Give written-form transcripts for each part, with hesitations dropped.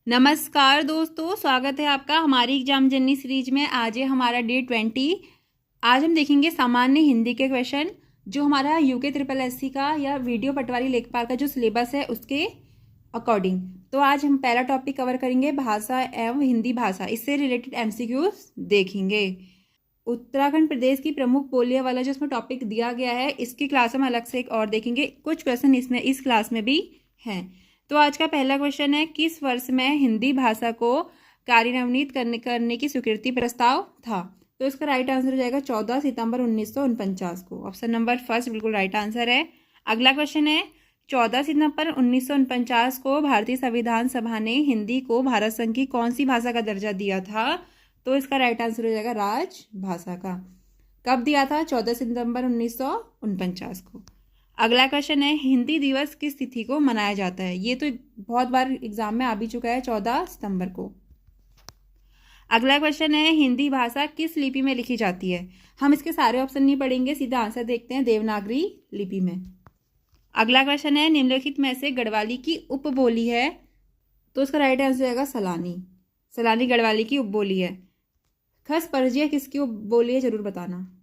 नमस्कार दोस्तों, स्वागत है आपका हमारी एग्जाम जर्नी सीरीज में। आज है हमारा डे 20। आज हम देखेंगे सामान्य हिंदी के क्वेश्चन जो हमारा यूके ट्रिपल एससी का या वीडियो पटवारी लेखपाल का जो सिलेबस है उसके अकॉर्डिंग। तो आज हम पहला टॉपिक कवर करेंगे भाषा एवं हिंदी भाषा, इससे रिलेटेड एमसीक्यूज देखेंगे। उत्तराखंड प्रदेश की प्रमुख बोलियां वाला जो इसमें टॉपिक दिया गया है, इसकी क्लास हम अलग से एक और देखेंगे। कुछ क्वेश्चन इसमें इस क्लास में भी हैं। तो आज का पहला क्वेश्चन है, किस वर्ष में हिंदी भाषा को कार्यान्वित करने की स्वीकृति प्रस्ताव था? तो इसका राइट आंसर हो जाएगा 14 सितंबर 1949 को। ऑप्शन नंबर फर्स्ट बिल्कुल राइट आंसर है। अगला क्वेश्चन है, 14 सितंबर 1949 को भारतीय संविधान सभा ने हिंदी को भारत संघ की कौन सी भाषा का दर्जा दिया था? तो इसका राइट आंसर हो जाएगा राजभाषा का। कब दिया था? 14 सितंबर 1949 को। अगला क्वेश्चन है, हिंदी दिवस किस तिथि को मनाया जाता है? ये तो बहुत बार एग्जाम में आ भी चुका है, 14 सितंबर को। अगला क्वेश्चन है, हिंदी भाषा किस लिपि में लिखी जाती है? हम इसके सारे ऑप्शन नहीं पढ़ेंगे, सीधा आंसर देखते हैं, देवनागरी लिपि में। अगला क्वेश्चन है, निम्नलिखित में से गढ़वाली की उपबोली है? तो इसका राइट आंसर आएगा सलानी। सलानी गढ़वाली की उपबोली है। खस परजिया किसकी उपबोली है, जरूर बताना।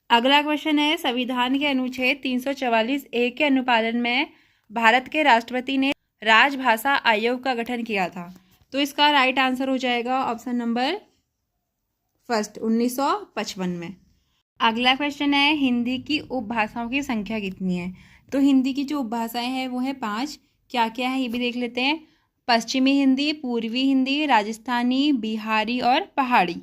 अगला क्वेश्चन है, संविधान के अनुच्छेद 344(a) के अनुपालन में भारत के राष्ट्रपति ने राजभाषा आयोग का गठन किया था। तो इसका राइट आंसर हो जाएगा ऑप्शन नंबर फर्स्ट, 1955 में। अगला क्वेश्चन है, हिंदी की उपभाषाओं की संख्या कितनी है? तो हिंदी की जो उपभाषाएं हैं वो है 5। क्या क्या है ये भी देख लेते हैं। पश्चिमी हिंदी, पूर्वी हिंदी, राजस्थानी, बिहारी और पहाड़ी,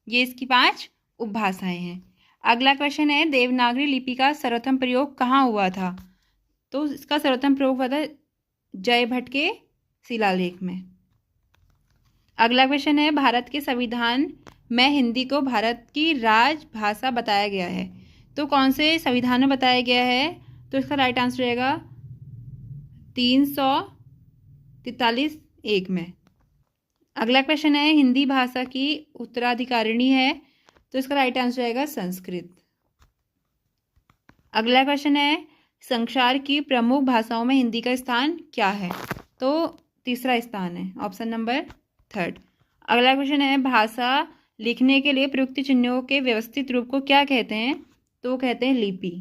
ये इसकी 5 उपभाषाएं हैं। अगला क्वेश्चन है, देवनागरी लिपि का सर्वप्रथम प्रयोग कहाँ हुआ था? तो इसका सर्वप्रथम प्रयोग हुआ था जयभट्ट के शिलालेख में। अगला क्वेश्चन है, भारत के संविधान में हिंदी को भारत की राजभाषा बताया गया है। तो कौन से संविधान में बताया गया है? तो इसका राइट आंसर रहेगा 343(1) में। अगला क्वेश्चन है, हिंदी भाषा की उत्तराधिकारिणी है? तो इसका राइट आंसर आएगा संस्कृत। अगला क्वेश्चन है, संसार की प्रमुख भाषाओं में हिंदी का स्थान क्या है? तो तीसरा स्थान है, ऑप्शन नंबर 3। अगला क्वेश्चन है, भाषा लिखने के लिए प्रयुक्त चिन्हों के व्यवस्थित रूप को क्या कहते हैं? तो कहते हैं लिपि।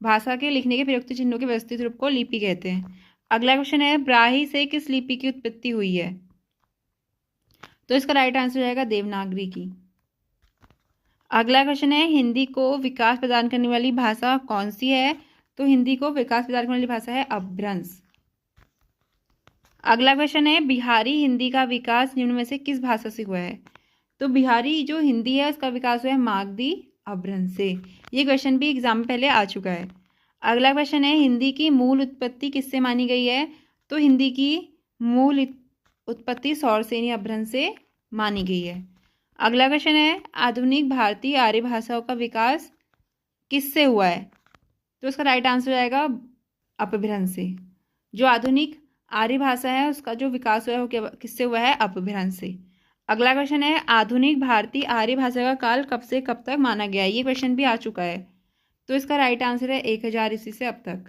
भाषा के लिखने के प्रयुक्त चिन्हों के व्यवस्थित रूप को लिपि कहते हैं। अगला क्वेश्चन है, ब्राही से किस लिपि की उत्पत्ति हुई है? तो इसका राइट आंसर रहेगा देवनागरी की। अगला क्वेश्चन है, हिंदी को विकास प्रदान करने वाली भाषा कौन सी है? तो हिंदी को विकास प्रदान करने वाली भाषा है अपभ्रंश। अगला क्वेश्चन है, बिहारी हिंदी का विकास निम्न में से किस भाषा से हुआ है? तो बिहारी जो हिंदी है उसका विकास हुआ है मागधी अपभ्रंश से। ये क्वेश्चन भी एग्जाम में पहले आ चुका है। अगला क्वेश्चन है, हिंदी की मूल उत्पत्ति किससे मानी गई है? तो हिंदी की मूल उत्पत्ति सौरसेनी अपभ्रंश से मानी गई है। अगला क्वेश्चन है, आधुनिक भारतीय आर्य भाषाओं का विकास किससे हुआ है? तो इसका राइट आंसर आएगा अपभ्रंश से। जो आधुनिक आर्य भाषा है उसका जो विकास हुआ है वो किससे हुआ है? अपभ्रंश से। अगला क्वेश्चन है, आधुनिक भारतीय आर्य भाषा का काल कब से कब तक माना गया है? ये क्वेश्चन भी आ चुका है। तो इसका राइट आंसर है 1000 ईस्वी से अब तक।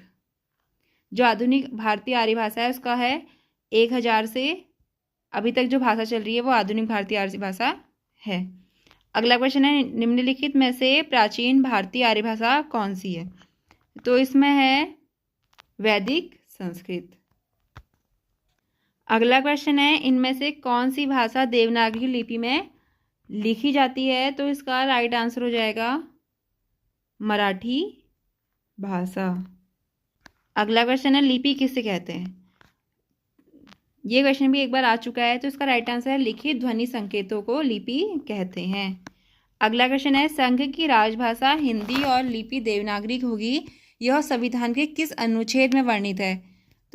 जो आधुनिक भारतीय आर्य भाषा है उसका है 1000 से अभी तक जो भाषा चल रही है वो आधुनिक भारतीय आर्य भाषा है। अगला क्वेश्चन है, निम्नलिखित में से प्राचीन भारतीय आर्य भाषा कौन सी है? तो इसमें है वैदिक संस्कृत। अगला क्वेश्चन है, इनमें से कौन सी भाषा देवनागरी लिपि में लिखी जाती है? तो इसका राइट आंसर हो जाएगा मराठी भाषा। अगला क्वेश्चन है, लिपि किसे कहते हैं? ये क्वेश्चन भी एक बार आ चुका है। तो इसका राइट आंसर है लिखित ध्वनि संकेतों को लिपि कहते हैं। अगला क्वेश्चन है, संघ की राजभाषा हिंदी और लिपि देवनागरी होगी, यह संविधान के किस अनुच्छेद में वर्णित है?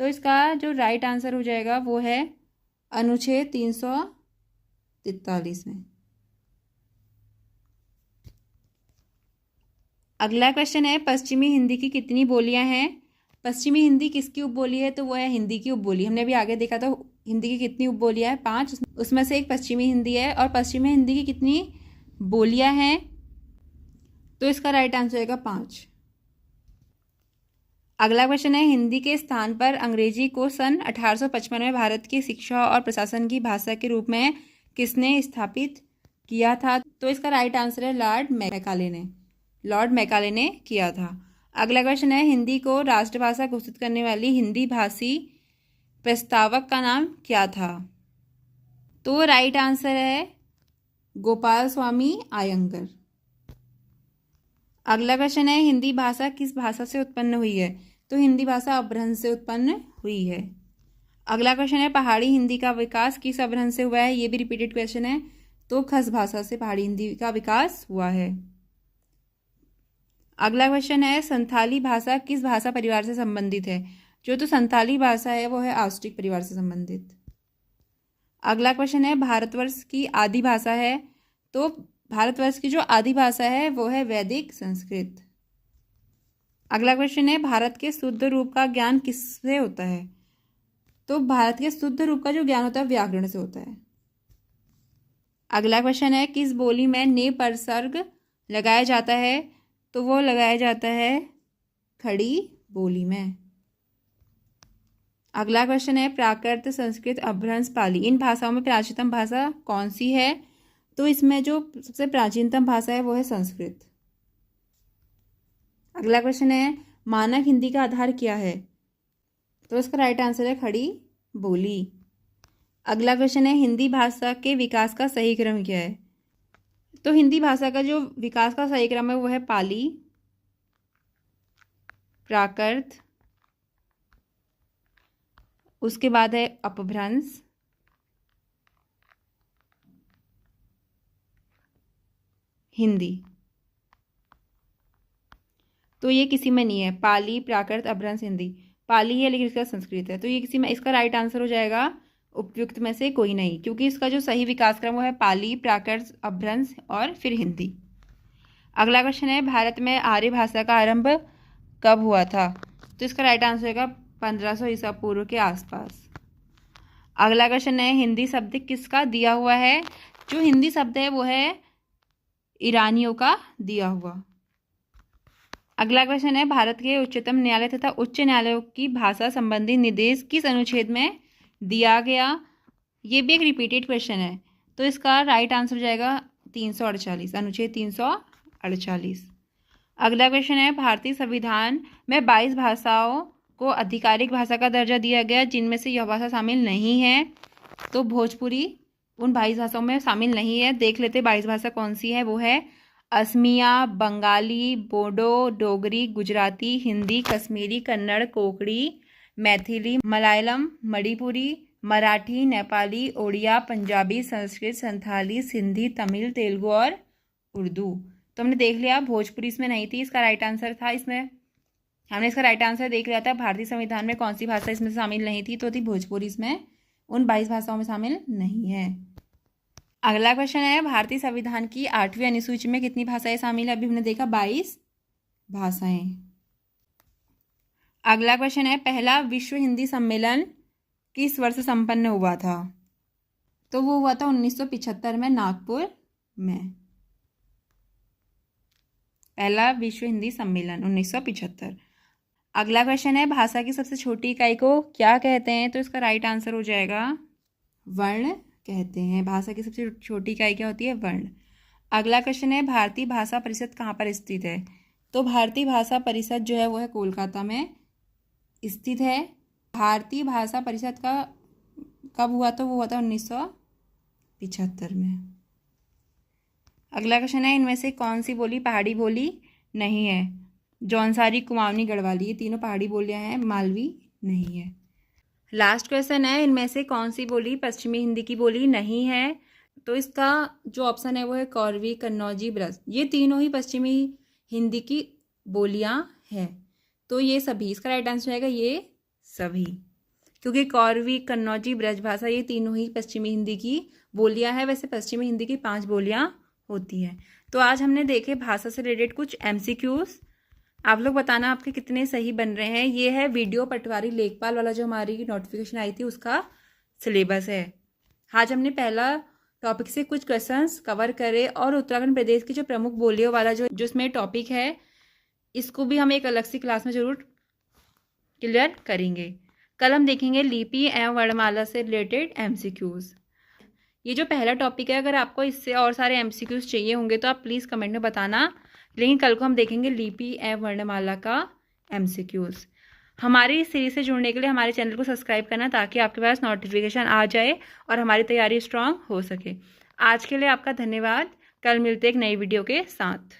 तो इसका जो राइट आंसर हो जाएगा वो है अनुच्छेद 343 में। अगला क्वेश्चन है, पश्चिमी हिंदी की कितनी बोलियां हैं? पश्चिमी हिंदी किसकी उपबोली है? तो वो है हिंदी की उपबोली। हमने अभी आगे देखा था हिंदी की कितनी उपबोलियां हैं, 5, उसमें से एक पश्चिमी हिंदी है। और पश्चिमी हिंदी की कितनी बोलियां हैं? तो इसका राइट आंसर आएगा 5। अगला क्वेश्चन है, हिंदी के स्थान पर अंग्रेजी को सन 1855 में भारत की शिक्षा और प्रशासन की भाषा के रूप में किसने स्थापित किया था? तो इसका राइट आंसर है लॉर्ड मैकाले ने किया था। अगला क्वेश्चन है, हिंदी को राष्ट्रभाषा घोषित करने वाली हिंदी भाषी प्रस्तावक का नाम क्या था? तो राइट आंसर है गोपाल स्वामी अयंगर। अगला क्वेश्चन है, हिंदी भाषा किस भाषा से उत्पन्न हुई है? तो हिंदी भाषा अपभ्रंश से उत्पन्न हुई है। अगला क्वेश्चन है, पहाड़ी हिंदी का विकास किस अपभ्रंश से हुआ है? ये भी रिपीटेड क्वेश्चन है। तो खस भाषा से पहाड़ी हिंदी का विकास हुआ है। अगला क्वेश्चन है, संथाली भाषा किस भाषा परिवार से संबंधित है? जो तो संथाली भाषा है वो है आस्ट्रिक परिवार से संबंधित। अगला क्वेश्चन है, भारतवर्ष की आदि भाषा है? तो भारतवर्ष की जो आदि भाषा है वो है वैदिक संस्कृत। अगला क्वेश्चन है, भारत के शुद्ध रूप का ज्ञान किससे होता है? तो भारत के शुद्ध रूप का जो ज्ञान होता है व्याकरण से होता है। अगला क्वेश्चन है, किस बोली में ने परसर्ग लगाया जाता है? तो वो लगाया जाता है खड़ी बोली में। अगला क्वेश्चन है, प्राकृत, संस्कृत, अपभ्रंश, पाली, इन भाषाओं में प्राचीनतम भाषा कौन सी है? तो इसमें जो सबसे प्राचीनतम भाषा है वो है संस्कृत। अगला क्वेश्चन है, मानक हिंदी का आधार क्या है? तो इसका राइट आंसर है खड़ी बोली। अगला क्वेश्चन है, हिंदी भाषा के विकास का सही क्रम क्या है? तो हिंदी भाषा का जो विकास का सही क्रम है वो है पाली, प्राकृत, उसके बाद है अपभ्रंश, हिंदी। तो ये किसी में नहीं है, पाली, प्राकृत, अपभ्रंश, हिंदी। पाली है लेकिन इसका संस्कृत है, तो ये किसी में, इसका राइट आंसर हो जाएगा उपयुक्त में से कोई नहीं, क्योंकि इसका जो सही विकास क्रम वो है पाली, प्राकृत, अपभ्रंश और फिर हिंदी। अगला क्वेश्चन है, भारत में आर्य भाषा का आरंभ कब हुआ था? तो इसका राइट आंसर होगा 1500 ईसा पूर्व के आसपास। अगला क्वेश्चन है, हिंदी शब्द किसका दिया हुआ है? जो हिंदी शब्द है वो है ईरानियों का दिया हुआ। अगला क्वेश्चन है, भारत के उच्चतम न्यायालय तथा उच्च न्यायालयों की भाषा संबंधी निर्देश किस अनुच्छेद में दिया गया? ये भी एक रिपीटेड क्वेश्चन है, तो इसका राइट आंसर हो जाएगा 348, अनुच्छेद 348। अगला क्वेश्चन है, भारतीय संविधान में 22 भाषाओं को आधिकारिक भाषा का दर्जा दिया गया, जिनमें से यह भाषा शामिल नहीं है। तो भोजपुरी उन 22 भाषाओं में शामिल नहीं है। देख लेते 22 भाषा कौन सी है। वो है असमिया, बंगाली, बोडो, डोगरी, गुजराती, हिंदी, कश्मीरी, कन्नड़, कोंकणी, मैथिली, मलयालम, मणिपुरी, मराठी, नेपाली, ओडिया, पंजाबी, संस्कृत, संथाली, सिंधी, तमिल, तेलुगु और उर्दू। तो हमने देख लिया भोजपुरी इसमें नहीं थी, इसका राइट आंसर था, इसमें हमने इसका राइट आंसर देख लिया था। भारतीय संविधान में कौन सी भाषा इसमें शामिल नहीं थी? तो थी भोजपुरी, इसमें उन 22 भाषाओं में शामिल नहीं है। अगला क्वेश्चन है, भारतीय संविधान की 8वीं अनुसूची में कितनी भाषाएं शामिल है? अभी हमने देखा 22 भाषाएं। अगला क्वेश्चन है, पहला विश्व हिंदी सम्मेलन किस वर्ष संपन्न हुआ था? तो वो हुआ था 1975 में नागपुर में। पहला विश्व हिंदी सम्मेलन 1975। अगला क्वेश्चन है, भाषा की सबसे छोटी इकाई को क्या कहते हैं? तो इसका राइट आंसर हो जाएगा वर्ण कहते हैं। भाषा की सबसे छोटी इकाई क्या होती है? वर्ण। अगला क्वेश्चन है, भारतीय भाषा परिषद कहाँ पर स्थित है? तो भारतीय भाषा परिषद जो है वो है कोलकाता में स्थित है। भारतीय भाषा परिषद का कब हुआ? तो वो हुआ था 1975 में। अगला क्वेश्चन है, इनमें से कौन सी बोली पहाड़ी बोली नहीं है? जौनसारी, कुमाऊनी, गढ़वाली, ये तीनों पहाड़ी बोलियां हैं, मालवी नहीं है। लास्ट क्वेश्चन है, इनमें से कौन सी बोली पश्चिमी हिंदी की बोली नहीं है? तो इसका जो ऑप्शन है वो है कौरवी, कन्नौजी, ब्रज। ये तीनों ही पश्चिमी हिंदी की बोलियां हैं। तो ये सभी, इसका राइट आंसर आएगा ये सभी, क्योंकि कौरवी, कन्नौजी, ब्रज भाषा ये तीनों ही पश्चिमी हिंदी की बोलियां हैं। वैसे पश्चिमी हिंदी की 5 बोलियां होती हैं। तो आज हमने देखे भाषा से रिलेटेड कुछ MCQs। आप लोग बताना आपके कितने सही बन रहे हैं। ये है वीडियो पटवारी लेखपाल वाला जो हमारी नोटिफिकेशन आई थी उसका सिलेबस है। आज हमने पहला टॉपिक से कुछ क्वेश्चंस कवर करे और उत्तराखंड प्रदेश की जो प्रमुख बोलियों वाला जो इसमें टॉपिक है इसको भी हम एक अलग सी क्लास में ज़रूर क्लियर करेंगे। कल हम देखेंगे लिपि एवं वर्णमाला से रिलेटेड MCQs। ये जो पहला टॉपिक है, अगर आपको इससे और सारे MCQs चाहिए होंगे तो आप प्लीज़ कमेंट में बताना, लेकिन कल को हम देखेंगे लिपि एवं वर्णमाला का MCQs। हमारी इस सीरीज से जुड़ने के लिए हमारे चैनल को सब्सक्राइब करना, ताकि आपके पास नोटिफिकेशन आ जाए और हमारी तैयारी स्ट्रांग हो सके। आज के लिए आपका धन्यवाद। कल मिलते एक नई वीडियो के साथ।